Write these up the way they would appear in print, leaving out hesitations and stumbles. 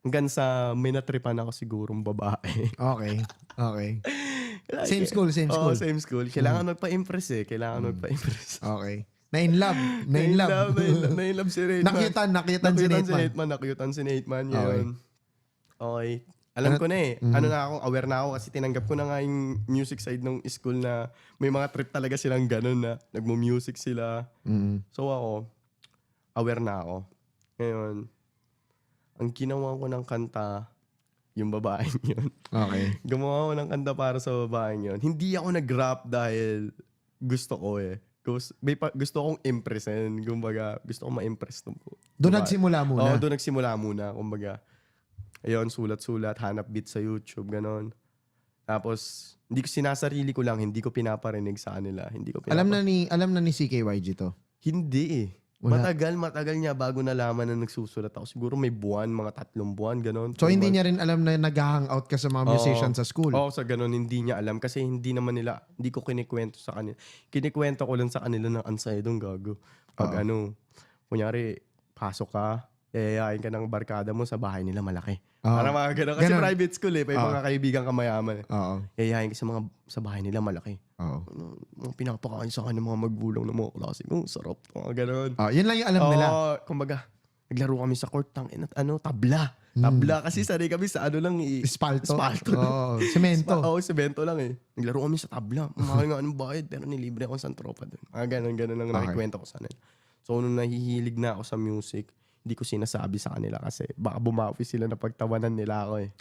Hanggang sa may natripan ako sigurong babae. Okay. Same school. Oo, same school. Kailangan magpa-impress eh. Magpa-impress. Okay. Na-in love. Na-in love si Nateman. Nakyutan si Nateman. Nakyutan si Nateman Okay. yun. Okay. Alam ko na eh. Ano na ako, aware na ako kasi tinanggap ko na nga yung music side ng school na may mga trip talaga silang ganun na nagmo-music sila. So ako, aware na ako. Ngayon, ang ginawa ko ng kanta, yung babaeng yun. Okay. Gumawa ko ng kanta para sa babaeng yun. Hindi ako nag-rap dahil gusto ko eh. Gusto kong impressin. Kumbaga, gusto kong ma-impress. Doon nagsimula muna? Oo, doon nagsimula muna. Kumbaga, ayun, sulat-sulat, hanap beat sa YouTube, ganon. Tapos, hindi ko sinasarili ko lang, hindi ko pinaparinig sa kanila. Alam na ni CKYG to? Hindi eh. Wala. Matagal niya bago nalaman na nagsusulat ako. Siguro may buwan, mga 3 buwan, ganon. So, hindi niya rin alam na nag-hangout ka sa mga musicians sa school? Oo, sa ganon, hindi niya alam. Kasi hindi ko kinikwento sa kanila. Kinikwento ko lang sa kanila na ansaydong gago. Pag kunyari, pasok ka, yayain ka ng barkada mo sa bahay nila malaki. Para mga ganun. Kasi private school eh. May mga kaibigan ka mayaman eh. Yayain ka sa bahay nila malaki. Mga pinapakain sa kanya mga magbulang ng mga klase. Sarap. Mga ganun. Yun lang yung alam nila. Kumbaga, naglaro kami sa court tabla. Tabla kasi sanay kami sa Espalto. Semento. Semento lang eh. Naglaro kami sa tabla. Mahal nga ng bayad pero nilibre ako sa tropa dun. Mga ganun lang nakikwento ko sa nila. So nung nahihilig na ako sa music, hindi ko sinasabi sa kanila kasi baka bumawi sila na pagtawanan nila ako eh.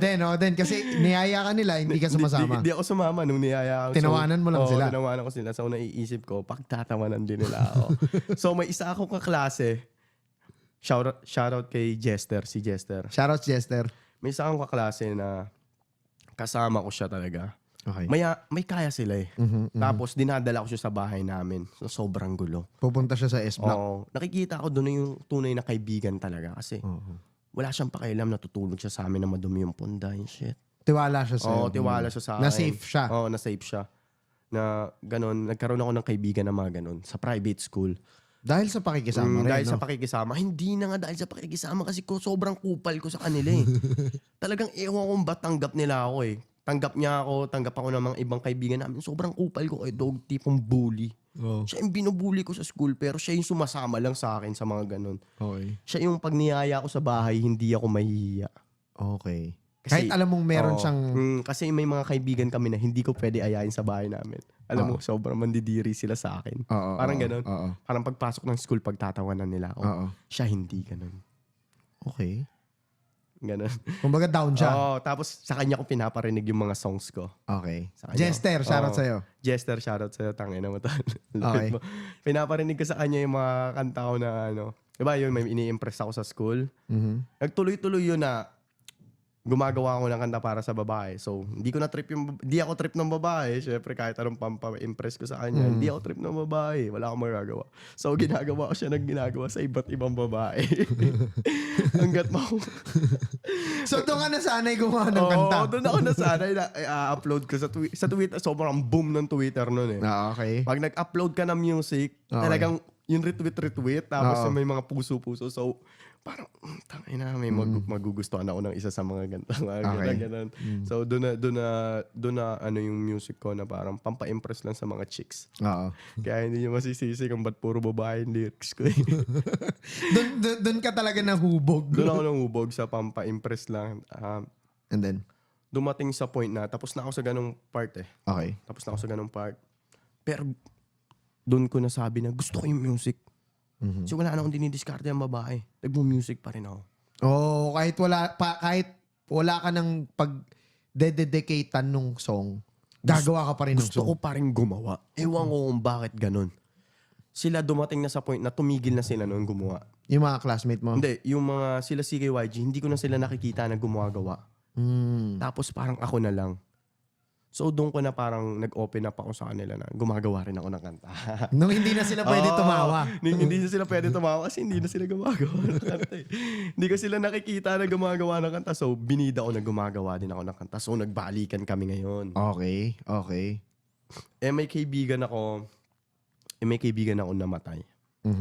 Then kasi niyaya ka nila, hindi ka sumasama. Hindi ako sumama nung niyaya ako. Tinawanan mo lang sila. Tinawanan ko sila. So naiisip ko, pagtatawanan din nila ako. So may isa akong kaklase. Shoutout kay Jester, si Jester. Shoutout Jester. May isa akong kaklase na kasama ko siya talaga. Okay. May kaya sila eh. Tapos dinadala ko siya sa bahay namin. So, sobrrang gulo. Pupunta siya sa S-Block. Oo. Nakikita ko doon yung tunay na kaibigan talaga. Kasi wala siyang pakialam, natutulog siya sa amin na madumi yung punda yung shit. Tiwala siya sa'yo. Oo, tiwala siya sa akin. Na-safe siya. Oo, na-safe siya. Na ganun, nagkaroon ako ng kaibigan na mga ganun sa private school. Dahil sa pakikisama rin, dahil sa pakikisama. Hindi na nga dahil sa pakikisama kasi sobrang kupal ko sa kanila eh. Talagang ewan kung ba't tanggap nila ako eh. Tanggap ako ng mga ibang kaibigan namin. Sobrang kupal ko dog tipong bully. Siya yung binubully ko sa school pero siya yung sumasama lang sa akin sa mga ganun. Okay. Siya yung pag niyaya ko sa bahay, hindi ako mahihiya. Okay. Kahit alam mong meron siyang... kasi may mga kaibigan kami na hindi ko pwede ayain sa bahay namin. Alam mo, sobrang mandidiri sila sa akin. Parang ganun. Parang pagpasok ng school, pagtatawanan nila ako. Siya hindi ganun. Okay. Ganun. Kumbaga down siya. Tapos sa kanya ko pinaparinig yung mga songs ko. Okay. Jester, shoutout sa'yo. Jester, shoutout sa'yo. Tangina mo to. Okay. Pinaparinig ko sa kanya yung mga kanta ko na diba yun, may ini-impress ako sa school. Nagtuloy-tuloy yun na gumagawa ako ng kanta para sa babae. So, hindi ako trip ng babae. Syempre, kahit anong pampa-impress ko sa kanya, hindi ako trip ng babae. Wala akong magagawa. So, ginagawa ko siya ng ginagawa sa iba't ibang babae. Hanggat So, doon ka nasanay gumawa ng kanta? Oo, doon ako nasanay na upload ko sa Twitter. Sobrang boom ng Twitter noon eh. Okay. Pag nag-upload ka ng music, talagang yung retweet, tapos may mga puso-puso. So, parang, tangina, may magugustuhan ako ng isa sa mga ganito. Ganun. So, doon na yung music ko na parang pampa-impress lang sa mga chicks. Kaya hindi nyo masisisi kung ba't puro babae yung lyrics ko eh. Doon ka talaga nahubog. Doon ako nahubog sa pampa-impress lang. And then? Dumating sa point na, tapos na ako sa ganong part eh. Okay. Tapos na ako sa ganong part. Pero, doon ko nasabi na gusto ko yung music. Kasi wala na akong dinidiskarte ang babae. Nagmo-music pa rin ako. Kahit wala ka ng pag-dedicate nung song, gagawa ka pa rin ng song. Gusto ko pa rin gumawa. Ewan ko kung bakit ganun. Sila dumating na sa point na tumigil na sila noon gumawa. Yung mga classmate mo? Hindi. Yung mga sila CKYG, hindi ko na sila nakikita na gumawa-gawa. Tapos parang ako na lang. So doon ko na parang nag-open up ako sa kanila na gumagawa rin ako ng kanta. Nung hindi na sila pwede tumawa. Hindi na sila pwede tumawa kasi hindi na sila gumagawa ng kanta eh. Hindi ko sila nakikita na gumagawa ng kanta. So binida ko na gumagawa din ako ng kanta. So nagbalikan kami ngayon. Okay. May kaibigan ako namatay.